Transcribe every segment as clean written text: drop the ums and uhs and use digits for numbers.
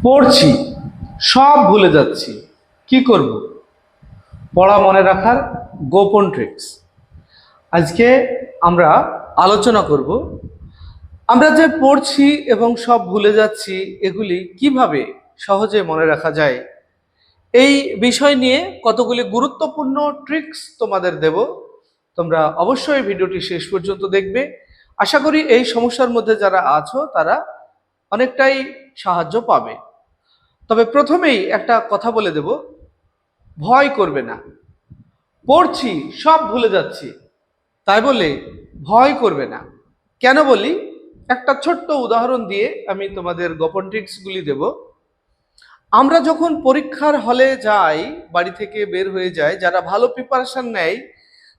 পড়ছি, সব ভুলে যাচ্ছি, কি করব? পড়া মনে রাখার গোপন ট্রিক্স। আজকে আমরা আলোচনা করব আমরা যে পড়ছি এবং সব ভুলে যাচ্ছি এগুলি কিভাবে সহজে মনে রাখা যায়। এই বিষয় নিয়ে কতগুলি গুরুত্বপূর্ণ ট্রিক্স তোমাদের দেব। তোমরা অবশ্যই ভিডিওটি শেষ পর্যন্ত দেখবে। আশা করি এই সমস্যার মধ্যে যারা আছো তারা অনেকটাই সাহায্য পাবে। তবে প্রথমেই একটা কথা বলে দেব, ভয় করবে না। পড়ছি, সব ভুলে যাচ্ছি, তাই বলে ভয় করবে না। কেন বলি, একটা ছোট্ট উদাহরণ দিয়ে আমি তোমাদের গোপন ট্রিক্সগুলি দেব। আমরা যখন পরীক্ষার হলে যাই, বাড়ি থেকে বের হয়ে যাই, যারা ভালো প্রিপারেশন নেয়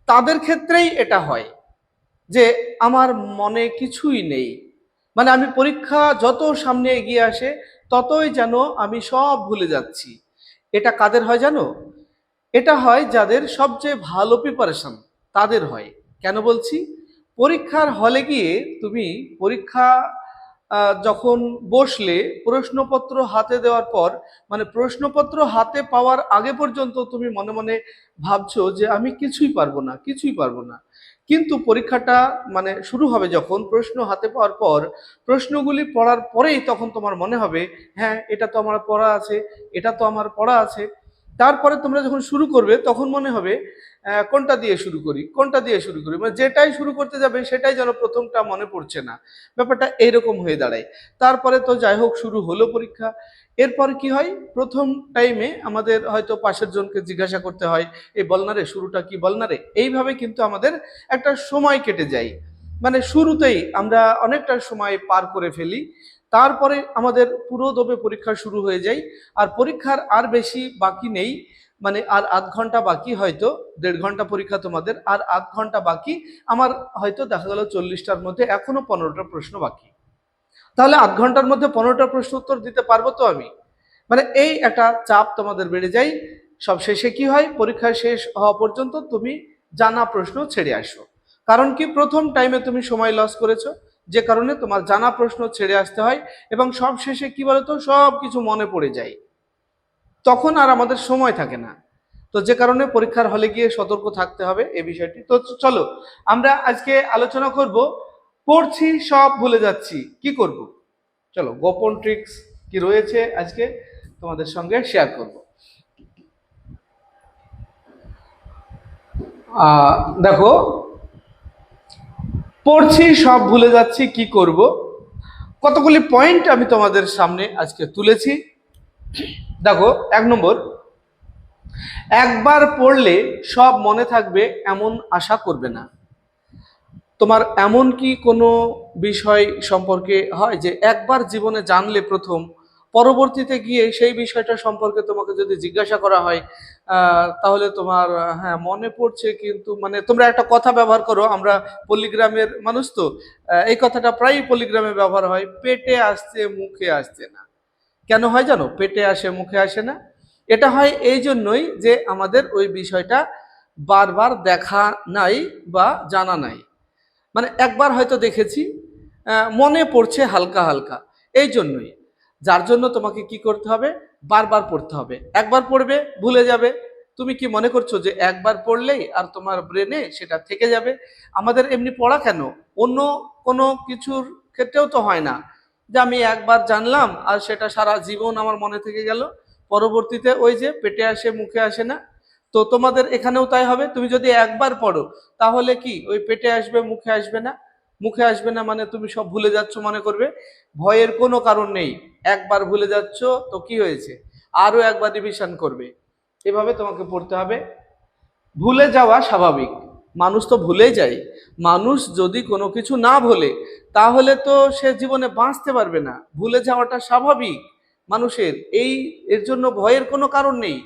তাদের ক্ষেত্রেই এটা হয় যে আমার মনে কিছুই নেই। মানে আমি পরীক্ষা যত সামনে এগিয়ে আসে ততই যেন আমি সব ভুলে যাচ্ছি। এটা কাদের হয় জানো? এটা হয় যাদের সবচেয়ে ভালো প্রিপারেশন তাদের হয়। কেন বলছি? পরীক্ষার হলে গিয়ে তুমি পরীক্ষা যখন বসলে প্রশ্নপত্র হাতে দেওয়ার পর, মানে প্রশ্নপত্র হাতে পাওয়ার আগে পর্যন্ত তুমি মনে মনে ভাবছো যে আমি কিছুই পারবো না, কিছুই পারবো না। কিন্তু পরীক্ষাটা মানে শুরু হবে যখন, প্রশ্ন হাতে পাওয়ার পর প্রশ্নগুলি পড়ার পরেই তখন তোমার মনে হবে হ্যাঁ এটা তো আমার পড়া আছে, এটা তো আমার পড়া আছে। তারপরে তোমরা যখন শুরু করবে তখন মনে হবে কোনটা দিয়ে শুরু করি, কোনটা দিয়ে শুরু করি, মানে যেটাই শুরু করতে যাবে সেটাই যেন প্রথমটা মনে পড়ছে না। ব্যাপারটা এইরকম হয়ে দাঁড়ায়। তারপরে তো যাই হোক শুরু হলো পরীক্ষা। এরপর কি হয়, প্রথম টাইমে আমাদের হয়তো পাশের জনকে জিজ্ঞাসা করতে হয়, এই বল না রে শুরুটা কি, বল না রে। এইভাবে কিন্তু আমাদের একটা সময় কেটে যায়। মানে শুরুতেই আমরা অনেকটা সময় পার করে ফেলি। তারপরে আমাদের পুরো দমে পরীক্ষা শুরু হয়ে যায়। আর পরীক্ষার আর বেশি বাকি নেই, মানে আর আধ ঘন্টা বাকি, হয়তো 1.5 ঘন্টা পরীক্ষা তোমাদের, আর আধ ঘন্টা বাকি। আমার হয়তো দেখা গেল 40টার মধ্যে এখনো 15টা প্রশ্ন বাকি। তাহলে আধ ঘন্টার মধ্যে 15টা প্রশ্ন উত্তর দিতে পারবো তো আমি? মানে এই একটা চাপ তোমাদের বেড়ে যায়। সব শেষে কি হয়, পরীক্ষা শেষ হওয়া পর্যন্ত তুমি জানা প্রশ্ন ছেড়ে আসো। কারণ কি, প্রথম টাইমে তুমি সময় লস করেছো, যে কারণে তোমার জানা প্রশ্ন ছেড়ে আসতে হয়। এবং সব শেষে কি বলতো, সব কিছু মনে পড়ে যায়, তখন আর আমাদের সময় থাকে না। তো যে কারণে পরীক্ষার হলে গিয়ে সতর্ক থাকতে হবে এই বিষয়টি। তো চলো আমরা আজকে আলোচনা করব, পড়ছি সব ভুলে যাচ্ছি, কি করব। চলো গোপন ট্রিক্স কি রয়েছে আজকে তোমাদের সঙ্গে শেয়ার করব। দেখো, পড়ছি সব ভুলে যাচ্ছি, কি করব, কতগুলি পয়েন্ট আমি তোমাদের সামনে আজকে তুলেছি। দেখো, 1 নম্বর, একবার পড়লে সব মনে থাকবে এমন আশা করবে না। তোমার এমন কি কোনো বিষয় সম্পর্কে হয় যে একবার জীবনে জানলে প্রথম, পরবর্তীতে গিয়ে সেই বিষয়টা সম্পর্কে তোমাকে যদি জিজ্ঞাসা করা হয় তাহলে তোমার হ্যাঁ মনে পড়ছে, কিন্তু মানে তোমরা একটা কথা ব্যবহার করো, আমরা পল্লীগ্রামের মানুষ তো, এই কথাটা প্রায়ই পল্লীগ্রামে ব্যবহার হয়, পেটে আসছে মুখে আসছে না। কেন হয় জানো পেটে আসে মুখে আসে না? এটা হয় এই জন্যই যে আমাদের ওই বিষয়টা বারবার দেখা নাই বা জানা নাই। মানে একবার হয়তো দেখেছি, মনে পড়ছে হালকা হালকা, এই জন্যই। যার জন্য তোমাকে কি করতে হবে, বারবার পড়তে হবে। একবার পড়বে ভুলে যাবে, তুমি কি মনে করছো যে একবার পড়লেই আর তোমার ব্রেনে সেটা থেকে যাবে? আমাদের এমনি পড়া কেন, অন্য কোনো কিছুর ক্ষেত্রেও তো হয় না যে আমি একবার জানলাম আর সেটা সারা জীবন আমার মনে থেকে গেল, পরবর্তীতে ওই যে পেটে আসে মুখে আসে না। তো তোমাদের এখানেও তাই হবে, তুমি যদি একবার পড়ো তাহলে কি ওই পেটে আসবে মুখে আসবে না? মুখে আসবে না মানে তুমি সব ভুলে যাচ্ছ মনে করবে। ভয়ের কোনো কারণ নেই, একবার ভুলে যাচ্ছ তো কি হয়েছে, আরো একবার রিভিশন করবে। এভাবে তোমাকে পড়তে হবে। ভুলে যাওয়া স্বাভাবিক, মানুষ তো ভুলে যায়। মানুষ যদি কোনো কিছু না ভোলে তাহলে তো সে জীবনে বাঁচতে পারবে না। ভুলে যাওয়াটা স্বাভাবিক মানুষের, এর জন্য ভয়ের কোনো কারণ নেই।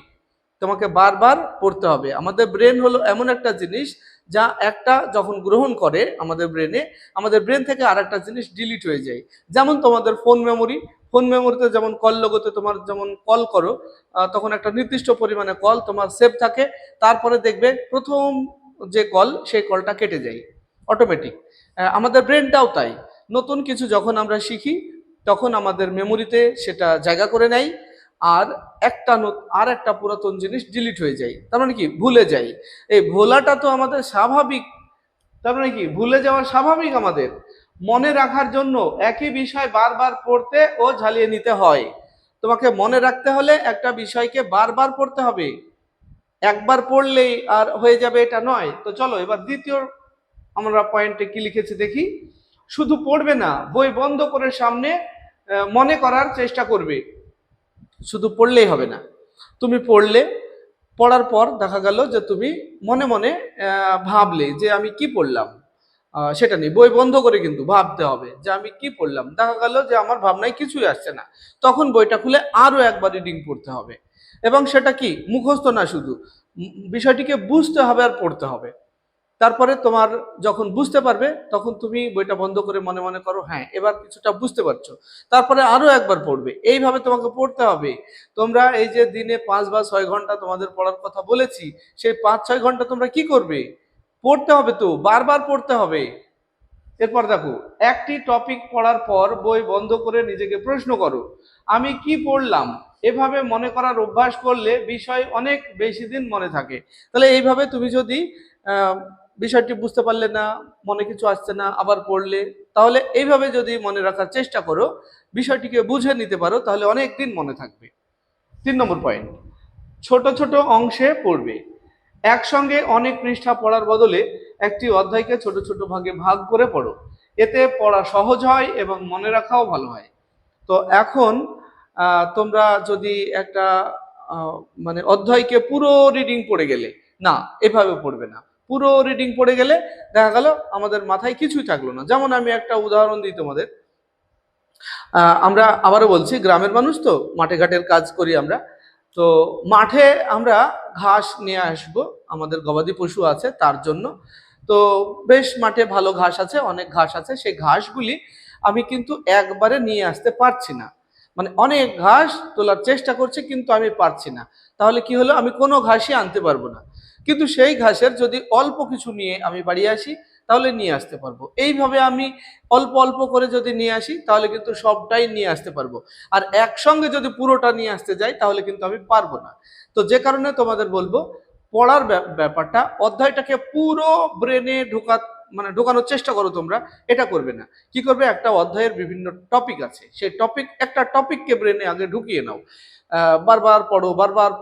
তোমাকে বারবার পড়তে হবে। আমাদের ব্রেন হলো এমন একটা জিনিস যা একটা যখন গ্রহণ করে আমাদের ব্রেনে, আমাদের ব্রেন থেকে আর একটা জিনিস ডিলিট হয়ে যায়। যেমন তোমাদের ফোন মেমোরি, ফোন মেমোরিতে যেমন কল লগতে তোমার যেমন কল করো, তখন একটা নির্দিষ্ট পরিমাণে কল তোমার সেভ থাকে। তারপরে দেখবে প্রথম যে কল সেই কলটা কেটে যায় অটোমেটিক। আমাদের ব্রেনটাও তাই, নতুন কিছু যখন আমরা শিখি তখন আমাদের মেমোরিতে সেটা জায়গা করে নেয়, আর একটা পুরাতন জিনিস ডিলিট হয়ে যায়, তার মানে কি ভুলে যাই। এই ভোলাটা তো আমাদের স্বাভাবিক, তার মানে কি ভুলে যাওয়া স্বাভাবিক। আমাদের মনে রাখার জন্য একই বিষয় বারবার পড়তে ও ঝালিয়ে নিতে হয়। তোমাকে মনে রাখতে হলে একটা বিষয়কে বারবার পড়তে হবে, একবার পড়লেই আর হয়ে যাবে এটা নয়। তো চলো এবার দ্বিতীয় আমরা পয়েন্টে কি লিখেছি দেখি। শুধু পড়বে না, বই বন্ধ করে সামনে মনে করার চেষ্টা করবে। শুধু পড়লেই হবে না, তুমি পড়ার পর দেখা গেল যে তুমি মনে মনে ভাবলে যে আমি কি পড়লাম, সেটা নেই, বই বন্ধ করে কিন্তু ভাবতে হবে যে আমি কি পড়লাম। দেখা গেল যে আমার ভাবনায় কিছুই আসছে না, তখন বইটা খুলে আরো একবার রিডিং পড়তে হবে, এবং সেটা কি মুখস্থ না, শুধু বিষয়টিকে বুঝতে হবে আর পড়তে হবে। তারপরে তোমার যখন বুঝতে পারবে তখন তুমি বইটা বন্ধ করে মনে মনে করো হ্যাঁ এবার কিছুটা বুঝতে পারছো, তারপরে আরো একবার পড়বে। এইভাবে তোমাকে পড়তে হবে। তোমরা এই যে দিনে 5 বা 6 ঘন্টা তোমাদের পড়ার কথা বলেছি, সেই 5-6 ঘন্টা তোমরা কি করবে, পড়তে হবে, তো বারবার পড়তে হবে। এরপর দেখো, একটি টপিক পড়ার পর বই বন্ধ করে নিজেকে প্রশ্ন করো আমি কি পড়লাম। এভাবে মনে করার অভ্যাস করলে বিষয় অনেক বেশি দিন মনে থাকে। তাহলে এইভাবে তুমি যদি বিষয়টি বুঝতে পারলে না, মনে কিছু আসছে না, আবার পড়লে, তাহলে এইভাবে যদি মনে রাখার চেষ্টা করো, বিষয়টিকে বুঝে নিতে পারো, তাহলে অনেক দিন মনে থাকবে। 3 নম্বর পয়েন্ট, ছোট ছোট অংশে পড়বে। একসঙ্গে অনেক পৃষ্ঠা পড়ার বদলে একটি অধ্যায়কে ছোট ছোট ভাগে ভাগ করে পড়ো, এতে পড়া সহজ হয় এবং মনে রাখাও ভালো হয়। তো এখন তোমরা যদি একটা মানে অধ্যায়কে পুরো রিডিং পড়ে গেলে, না এভাবে পড়বে না। পুরো রিডিং পড়ে গেলে দেখা গেল আমাদের মাথায় কিছুই থাকলো না। যেমন আমি একটা উদাহরণ দিই তোমাদের। আমরা আবারও বলছি, গ্রামের মানুষ তো, মাঠে ঘাটের কাজ করি আমরা। তো মাঠে আমরা ঘাস নিয়ে আসবো, আমাদের গবাদি পশু আছে তার জন্য। তো বেশ মাঠে ভালো ঘাস আছে, অনেক ঘাস আছে, সেই ঘাসগুলি আমি কিন্তু একবারে নিয়ে আসতে পারছি না। মানে অনেক ঘাস তোলার চেষ্টা করছি কিন্তু আমি পারছি না। তাহলে কি হলো, আমি কোনো ঘাসই আনতে পারবো না। কিন্তু সেই ঘাসের যদি অল্প কিছু নিয়ে আমি বাড়ি আসি, তাহলে নিয়ে আসতে পারবো। এইভাবে আমি অল্প অল্প করে যদি নিয়ে আসি তাহলে কিন্তু সবটাই নিয়ে আসতে পারবো। আর একসঙ্গে যদি পুরোটা নিয়ে আসতে যাই তাহলে কিন্তু আমি পারবো না। তো যে কারণে তোমাদের বলবো, পড়ার ব্যাপারটা অধ্যায়টাকে পুরো ব্রেনে ঢোকানোর চেষ্টা করো তোমরা। এটা করবে না, কি করবে, একটা অধ্যায়ের বিভিন্ন টপিক আছে, সেই একটা টপিককে ব্রেনে আগে ঢুকিয়ে নাও। বারবার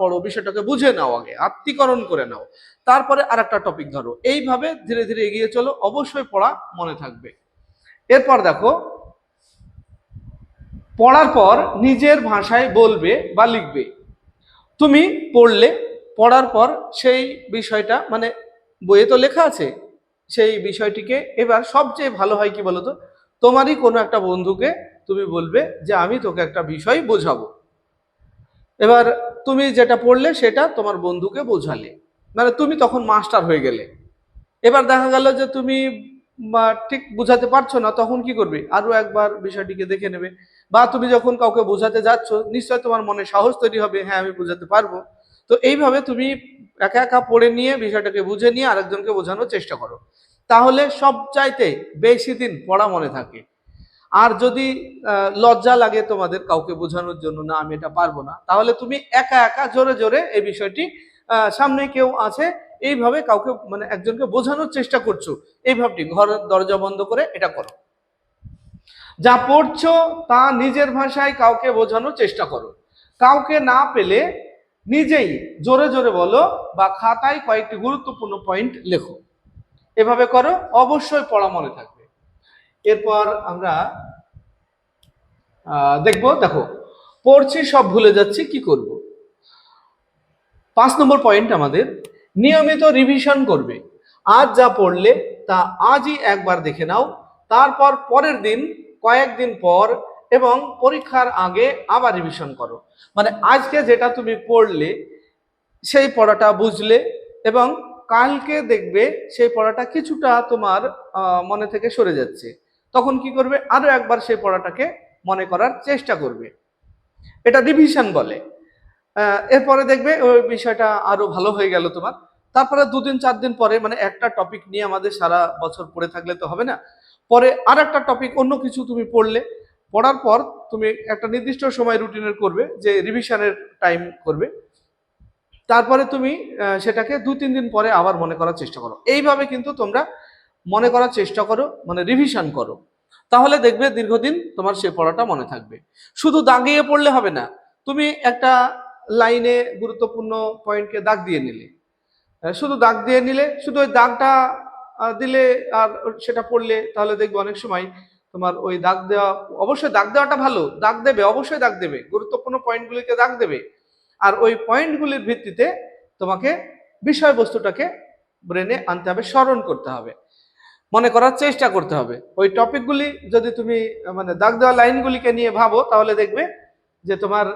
পড়ো, বিষয়টাকে বুঝে নাও, আগে আত্মীকরণ করে নাও, তারপরে আর একটা টপিক ধরো। এইভাবে ধীরে ধীরে এগিয়ে চলো, অবশ্যই পড়া মনে থাকবে। এরপর দেখো, পড়ার পর নিজের ভাষায় বলবে বা লিখবে। তুমি পড়ার পর সেই বিষয়টা, মানে বইয়ে তো লেখা আছে, সেই বিষয়টিকে এবার সবচেয়ে ভালো হয় কি বলতো, তোমারই কোনো একটা বন্ধুকে তুমি বলবে যে আমি তোকে একটা বিষয় বোঝাবো। এবার তুমি যেটা পড়লে সেটা তোমার বন্ধুকে বোঝালে, মানে তুমি তখন মাস্টার হয়ে গেলে। এবার দেখা গেল যে তুমি ঠিক বুঝাতে পারছো না, তখন কি করবে, আরো একবার বিষয়টিকে দেখে নেবে। বা তুমি যখন কাউকে বোঝাতে যাচ্ছ, নিশ্চয় তোমার মনে সাহস তৈরি হবে, হ্যাঁ আমি বুঝাতে পারবো। তো এইভাবে তুমি একা একা পড়ে নিয়ে বিষয়টাকে বুঝে নিয়ে আরেকজনকে বোঝানোর চেষ্টা করো, তাহলে সব চাইতে বেশি দিন পড়া মনে থাকে। আর যদি লজ্জা লাগে তোমাদের কাউকে বোঝানোর জন্য, না আমি এটা পারবো না, তাহলে তুমি একা একা জোরে জোরে এই বিষয়টি, সামনে কেউ আছে এইভাবে কাউকে, মানে একজনকে বোঝানোর চেষ্টা করছো, এই ভাবটি ঘরের দরজা বন্ধ করে এটা করো। যা পড়ছো তা নিজের ভাষায় কাউকে বোঝানোর চেষ্টা করো। কাউকে না পেলে নিজেই জোরে জোরে বলো বা খাতায় কয়েকটি গুরুত্বপূর্ণ পয়েন্ট লেখো। এভাবে করো, অবশ্যই পড়া মনে থাকবে। এরপর আমরা দেখো, পড়ছি সব ভুলে যাচ্ছি কি করব। 5 নম্বর পয়েন্ট আমাদের, নিয়মিত রিভিশন করবে। আজ যা পড়লে তা আজই একবার দেখে নাও, তারপর পরের দিন, কয়েকদিন পর এবং পরীক্ষার আগে আবার রিভিশন করো। মানে আজকে যেটা তুমি পড়লে সেই পড়াটা বুঝলে, এবং কালকে দেখবে সেই পড়াটা কিছুটা তোমার মনে থেকে সরে যাচ্ছে, তখন কি করবে, আরো একবার সেই পড়াটাকে মনে করার চেষ্টা করবে। এটা রিভিশন বলে। এরপরে দেখবে ওই বিষয়টা আরো ভালো হয়ে গেল তোমার। তারপরে 2 দিন 4 দিন পরে, মানে একটা টপিক নিয়ে আমাদের সারা বছর পড়ে থাকলে তো হবে না, পরে আর একটা টপিক অন্য কিছু তুমি পড়লে, পড়ার পর তুমি একটা নির্দিষ্ট সময় রুটিনের করবে, যে রিভিশনের টাইম করবে, তারপরে তুমি সেটাকে 2-3 দিন পরে আবার মনে করার চেষ্টা করো। এইভাবে কিন্তু তোমরা মনে করার চেষ্টা করো, মানে রিভিশন করো, তাহলে দেখবে দীর্ঘদিন তোমার সে পড়াটা মনে থাকবে। শুধু দাগিয়ে পড়লে হবে না, তুমি একটা লাইনে গুরুত্বপূর্ণ পয়েন্টকে দাগ দিয়ে নিলে, শুধু দাগ দিয়ে নিলে, শুধু ওই দাগটা দিলে আর সেটা পড়লে, তাহলে দেখবে অনেক সময় তোমার ওই দাগ দেওয়া, অবশ্যই দাগ দেওয়াটা ভালো, দাগ দেবে, অবশ্যই দাগ দেবে, গুরুত্বপূর্ণ পয়েন্টগুলিকে দাগ দেবে, আর ওই পয়েন্টগুলির ভিত্তিতে তোমাকে বিষয়বস্তুটাকে ব্রেনে আনতে হবে, স্মরণ করতে হবে, মনে করার চেষ্টা করতে হবে। ওই টপিকগুলি যদি তুমি মানে দাগ দেওয়া লাইনগুলিকে নিয়ে ভাবো, তাহলে দেখবে যে তোমার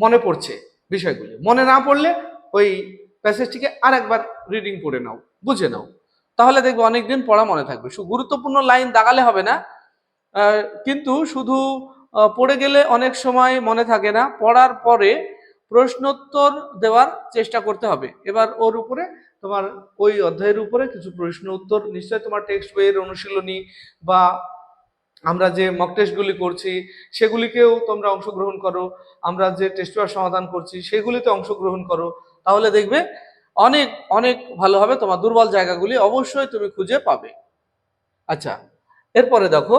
মনে পড়ছে বিষয়গুলি। মনে না পড়লে ওই প্যাসেজটিকে আর একবার রিডিং পড়ে নাও, বুঝে নাও, তাহলে দেখবে অনেকদিন পড়া মনে থাকবে। গুরুত্বপূর্ণ লাইন দাগালে হবে না, কিন্তু শুধু পড়ে গেলে অনেক সময় মনে থাকে না। পড়ার পরে প্রশ্নোত্তর দেওয়ার চেষ্টা করতে হবে। এবার ওর উপরে তোমার ওই অধ্যায়ের উপরে কিছু প্রশ্ন উত্তর নিশ্চয়ই তোমার টেক্সট বইয়ের অনুশীলনী বা আমরা যে মক টেস্টগুলি করছি সেগুলিকেও তোমরা অংশগ্রহণ করো, আমরা যে টেস্ট পেপার সমাধান করছি সেগুলিতে অংশগ্রহণ করো, তাহলে দেখবে অনেক অনেক ভালো হবে। তোমার দুর্বল জায়গাগুলি অবশ্যই তুমি খুঁজে পাবে। আচ্ছা, এরপরে দেখো,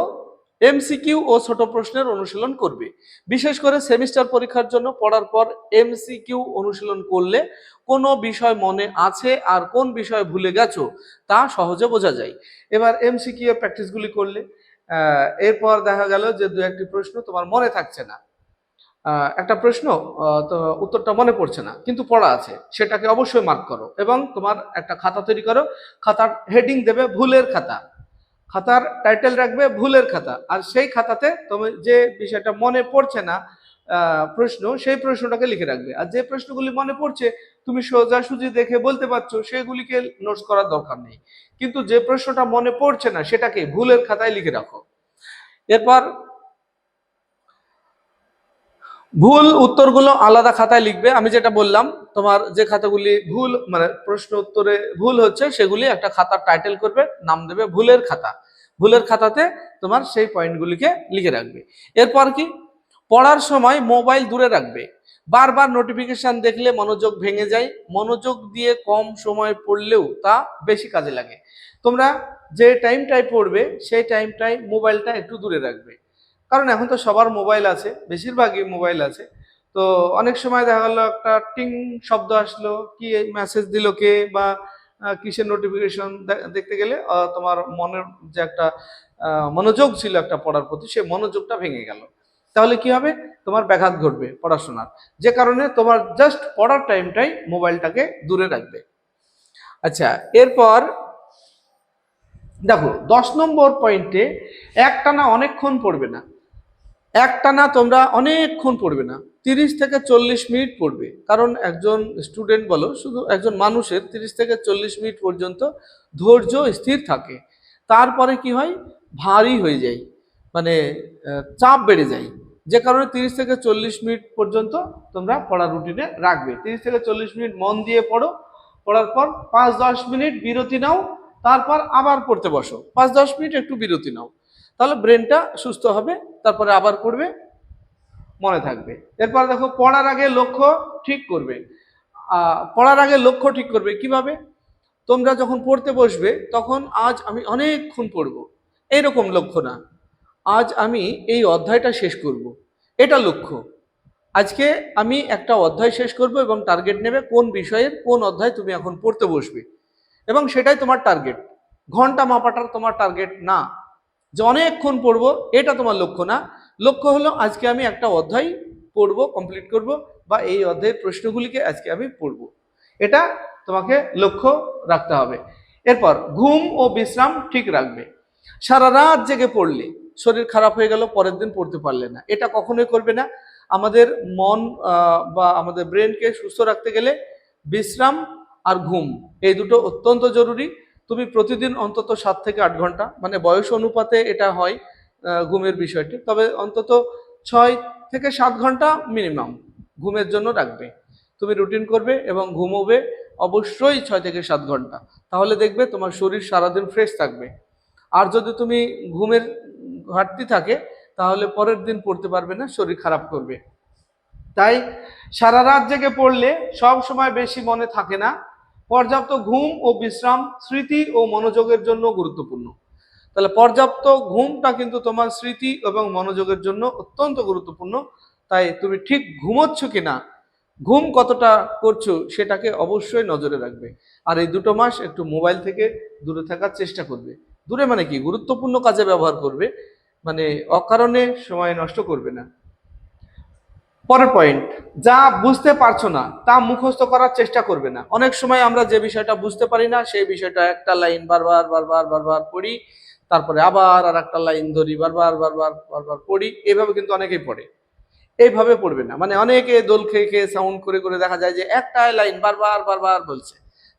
এমসিকিউ ও ছোট প্রশ্নের অনুশীলন করবে। বিশেষ করে সেমিস্টার পরীক্ষার জন্য পড়ার পর এমসিকিউ অনুশীলন করলে কোন বিষয় মনে আছে আর কোন বিষয় ভুলে গেছো তা সহজে বোঝা যায়। এবার এমসিকিউ এর প্র্যাকটিসগুলি করলে এরপর দেখা গেল যে 2-1টি প্রশ্ন তোমার মনে থাকছে না, একটা প্রশ্ন তো উত্তরটা মনে পড়ছে না কিন্তু পড়া আছে, সেটাকে অবশ্যই মার্ক করো এবং তোমার একটা খাতা তৈরি করো। খাতার হেডিং দেবে ভুলের খাতা, খাতার টাইটেল রাখবে ভুলের খাতা, আর সেই খাতাতে তুমি যে বিষয়টা মনে পড়ছে না প্রশ্ন, সেই প্রশ্নটাকে লিখে রাখবে। আর যে প্রশ্নগুলি মনে পড়ছে, তুমি সোজাসুজি দেখে বলতে পারছো, সেগুলিকে নোটস করার দরকার নেই। কিন্তু যে প্রশ্নটা মনে পড়ছে না সেটাকে ভুলের খাতায় লিখে রাখো। এরপর ভুল উত্তরগুলো আলাদা খাতায় লিখবে। আমি যেটা বললাম, তোমার যে খাতাগুলি ভুল মানে প্রশ্ন উত্তরে ভুল হচ্ছে, সেগুলি একটা খাতার টাইটেল করবে, নাম দেবে ভুলের খাতা। ভুলের খাতাতে তোমার সেই পয়েন্টগুলিকে লিখে রাখবে। এরপর কি, পড়ার সময় মোবাইল দূরে রাখবে। বারবার নোটিফিকেশন দেখলে মনোযোগ ভেঙে যায়। মনোযোগ দিয়ে কম সময় পড়লেও তা বেশি কাজে লাগে। তোমরা যে টাইমটায় পড়বে সেই টাইমটায় মোবাইলটা একটু দূরে রাখবে, কারণ এখন তো সবার মোবাইল আছে, বেশিরভাগই মোবাইল আছে। তো অনেক সময় দেখা গেলো একটা টিং শব্দ আসলো, কি মেসেজ দিল কে, বা কিসের নোটিফিকেশন দেখতে গেলে তোমার মনের যে একটা মনোযোগ ছিল একটা পড়ার প্রতি, সেই মনোযোগটা ভেঙে গেল। তাহলে কি হবে, তোমার ব্যাঘাত ঘটবে পড়াশোনার, যে কারণে তোমার জাস্ট পড়ার টাইমটাই মোবাইলটাকে দূরে রাখবে। আচ্ছা, এরপর দেখো 10 নম্বর পয়েন্টে, একটানা অনেকক্ষণ পড়বে না। একটানা তোমরা অনেকক্ষণ পড়বে না, 30 থেকে 40 মিনিট পড়বে। কারণ একজন স্টুডেন্ট বলো, শুধু একজন মানুষের 30 থেকে 40 মিনিট পর্যন্ত ধৈর্য স্থির থাকে। তারপরে কি হয়, ভারী হয়ে যায়, মানে চাপ বেড়ে যায়। যে কারণে 30 থেকে 40 মিনিট পর্যন্ত তোমরা পড়ার রুটিনে রাখবে। 30 থেকে 40 মিনিট মন দিয়ে পড়ো, পড়ার পর 5-10 মিনিট বিরতি নাও, তারপর আবার পড়তে বসো। 5-10 মিনিট একটু বিরতি নাও, তাহলে ব্রেনটা সুস্থ হবে, তারপরে আবার পড়বে, মনে থাকবে। এরপর দেখো, পড়ার আগে লক্ষ্য ঠিক করবে। পড়ার আগে লক্ষ্য ঠিক করবে কিভাবে, তোমরা যখন পড়তে বসবে তখন আজ আমি অনেকক্ষণ পড়বো এইরকম লক্ষ্য না, আজ আমি এই অধ্যায়টা শেষ করব, এটা লক্ষ্য। আজকে আমি একটা অধ্যায় শেষ করব এবং টার্গেট নেবে কোন বিষয়ের কোন অধ্যায় তুমি এখন পড়তে বসবে, এবং সেটাই তোমার টার্গেট। ঘন্টা মাপাটা তোমার টার্গেট না, যে অনেকক্ষণ পড়বো এটা তোমার লক্ষ্য না। লক্ষ্য হলো আজকে আমি একটা অধ্যায় পড়বো, কমপ্লিট করব, বা এই অধ্যায়ের প্রশ্নগুলিকে আজকে আমি পড়বো, এটা তোমাকে লক্ষ্য রাখতে হবে। এরপর ঘুম ও বিশ্রাম ঠিক রাখবে। সারা রাত জেগে পড়লে শরীর খারাপ হয়ে গেল, পরের দিন পড়তে পারলে না, এটা কখনোই করবে না। আমাদের মন বা আমাদের ব্রেনকে সুস্থ রাখতে গেলে বিশ্রাম আর ঘুম, এই দুটো অত্যন্ত জরুরি। তুমি প্রতিদিন অন্তত 7 থেকে 8 ঘন্টা, মানে বয়স অনুপাতে এটা হয় ঘুমের বিষয়টি, তবে অন্তত 6 থেকে 7 ঘন্টা মিনিমাম ঘুমের জন্য রাখবে। তুমি রুটিন করবে এবং ঘুমোবে অবশ্যই 6 থেকে 7 ঘন্টা, তাহলে দেখবে তোমার শরীর সারাদিন ফ্রেশ থাকবে। আর যদি তুমি ঘুমের ঘাটতি থাকে, তাহলে পরের দিন পড়তে পারবে না, শরীর খারাপ করবে। তাই সারা রাত জেগে পড়লে সব সময় বেশি মনে থাকে না। পর্যাপ্ত ঘুম ও বিশ্রাম স্মৃতি ও মনোযোগের জন্য গুরুত্বপূর্ণ। তাহলে পর্যাপ্ত ঘুমটা কিন্তু তোমার স্মৃতি এবং মনোযোগের জন্য অত্যন্ত গুরুত্বপূর্ণ। তাই তুমি ঠিক ঘুমোচ্ছ কিনা, ঘুম কতটা করছো সেটাকে অবশ্যই নজরে রাখবে। আর এই 2 মাস একটু মোবাইল থেকে দূরে থাকার চেষ্টা করবে। দূরে মানে কি, গুরুত্বপূর্ণ কাজে ব্যবহার করবে, মানে অকারণে সময় নষ্ট করবে না। পরের পয়েন্ট, যা বুঝতে পারছো না তা মুখস্থ করার চেষ্টা করবে না। অনেক সময় আমরা যে বিষয়টা বুঝতে পারি না সেই বিষয়টা একটা লাইন বারবার বারবার বারবার পড়ি, তারপরে আবার আর একটা লাইন ধরি, বারবার বারবার বারবার পড়ি। এইভাবে কিন্তু অনেকেই পড়ে। এইভাবে পড়বে না, মানে অনেকে দোল খেয়ে খেয়ে সাউন্ড করে করে দেখা যায় যে একটা লাইন বারবার বারবার বলছে,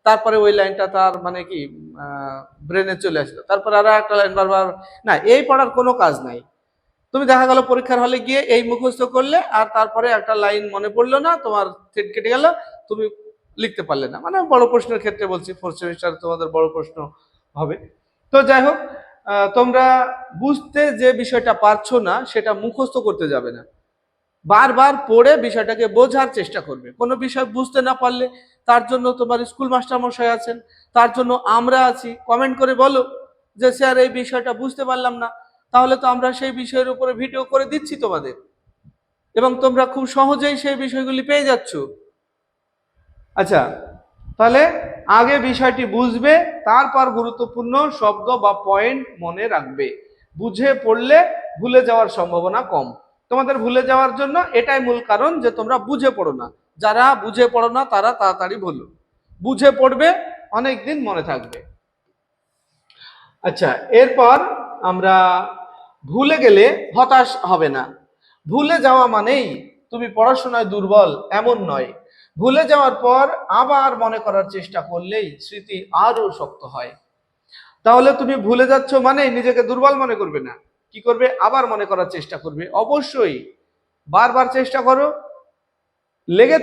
তারপরে ওই লাইনটা তার মানে কি ব্রেনে চলে আসলো, তারপরে আর একটা লাইন বারবার। না, এই পড়ার কোনো কাজ নাই। তুমি দেখা গেল পরীক্ষার হলে গিয়ে এই মুখস্থ করলে আর তারপরে একটা লাইন মনে পড়লো না, তোমার থ্রেড কেটে গেল, তুমি লিখতে পারলে না। মানে বড় প্রশ্নের ক্ষেত্রে বলছি, 4th সেমিস্টার তোমাদের বড় প্রশ্ন হবে। তো যাই হোক, তোমরা বুঝতে যে বিষয়টা পারছো না সেটা মুখস্থ করতে যাবে না, বারবার পড়ে বিষয়টাকে বোঝার চেষ্টা করবে। কোনো বিষয় বুঝতে না পারলে তার জন্য তোমার স্কুল মাস্টার মশাই আছেন, তার জন্য আমরা আছি। কমেন্ট করে বলো যে স্যার এই বিষয়টা বুঝতে পারলাম না, তাহলে তো আমরা সেই বিষয়ের উপরে ভিডিও করে দিচ্ছি তোমাদের, এবং তোমরা খুব সহজেই সেই বিষয়গুলি পেয়ে যাচ্ছ। আচ্ছা, তাহলে আগে বিষয়টি বুঝবে, তারপর গুরুত্বপূর্ণ শব্দ বা পয়েন্ট মনে রাখবে। বুঝে পড়লে ভুলে যাওয়ার সম্ভাবনা কম। তোমাদের ভুলে যাওয়ার জন্য এটাই মূল কারণ যে তোমরা বুঝে পড়ো না। যারা বুঝে পড়ো না তারা তাড়াতাড়ি ভুলো, বুঝে পড়বে, অনেক দিন মনে থাকবে। আচ্ছা, এরপর আমরা ভুলে গেলে হতাশ হবে না। ভুলে যাওয়া মানেই তুমি পড়াশোনায় দুর্বল এমন নয়। ভুলে যাওয়ার পর আবার মনে করার চেষ্টা করলেই স্মৃতি আরো শক্ত হয়। তাহলে তুমি ভুলে যাচ্ছ মানে নিজেকে দুর্বল মনে করবে না। কি করবে? আবার মনে করার চেষ্টা করবে। অবশ্যই বারবার চেষ্টা করো, লেগে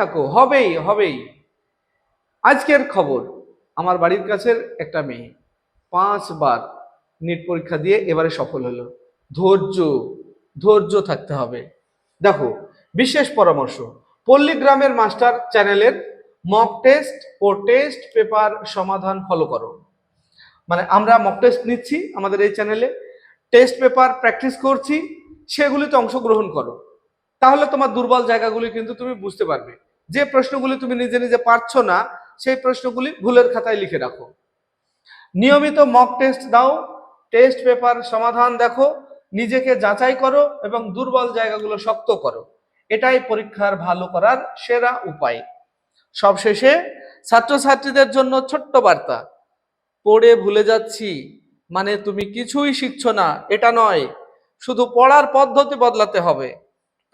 থাকো, হবেই হবেই। আজকের খবর, আমার বাড়ির কাছের একটা মেয়ে 5 বার নিট পরীক্ষা দিয়ে এবারে সফল হলো। ধৈর্য, ধৈর্য থাকতে হবে। দেখো, বিশেষ পরামর্শ, পল্লীগ্রামের মাস্টার চ্যানেলের মক টেস্ট ও টেস্ট পেপার সমাধান ফলো করো। মানে আমরা মক টেস্ট নিচ্ছি আমাদের এই চ্যানেলে, টেস্ট পেপার প্র্যাকটিস করছি, সেগুলিতে অংশগ্রহণ করো। তাহলে তোমার দুর্বল জায়গাগুলি কিন্তু তুমি বুঝতে পারবে। যে প্রশ্নগুলি তুমি নিজে নিজে পারছো না সেই প্রশ্নগুলি ভুলের খাতায় লিখে রাখো। নিয়মিত মক টেস্ট দাও, টেস্ট পেপার সমাধান দেখো, নিজেকে যাচাই করো এবং দুর্বল জায়গাগুলো শক্ত করো। এটাই পরীক্ষার ভালো করার সেরা উপায়। সবশেষে ছাত্রছাত্রীদের জন্য ছোট্ট বার্তা, পড়ে ভুলে যাচ্ছি মানে তুমি কিছুই শিখছো না এটা নয়। শুধু পড়ার পদ্ধতি বদলাতে হবে।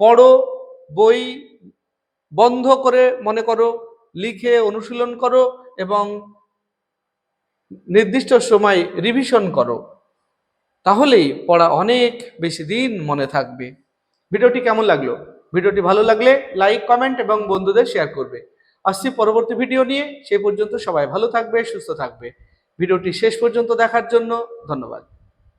পড়ো, বই বন্ধ করে মনে করো, লিখে অনুশীলন করো এবং নির্দিষ্ট সময় রিভিশন করো। তাহলেই পড়া অনেক বেশি দিন মনে থাকবে। ভিডিওটি কেমন লাগলো? ভিডিওটি ভালো লাগলে লাইক, কমেন্ট এবং বন্ধুদের শেয়ার করবে। আসছি পরবর্তী ভিডিও নিয়ে। সেই পর্যন্ত সবাই ভালো থাকবে, সুস্থ থাকবে। ভিডিওটি শেষ পর্যন্ত দেখার জন্য ধন্যবাদ।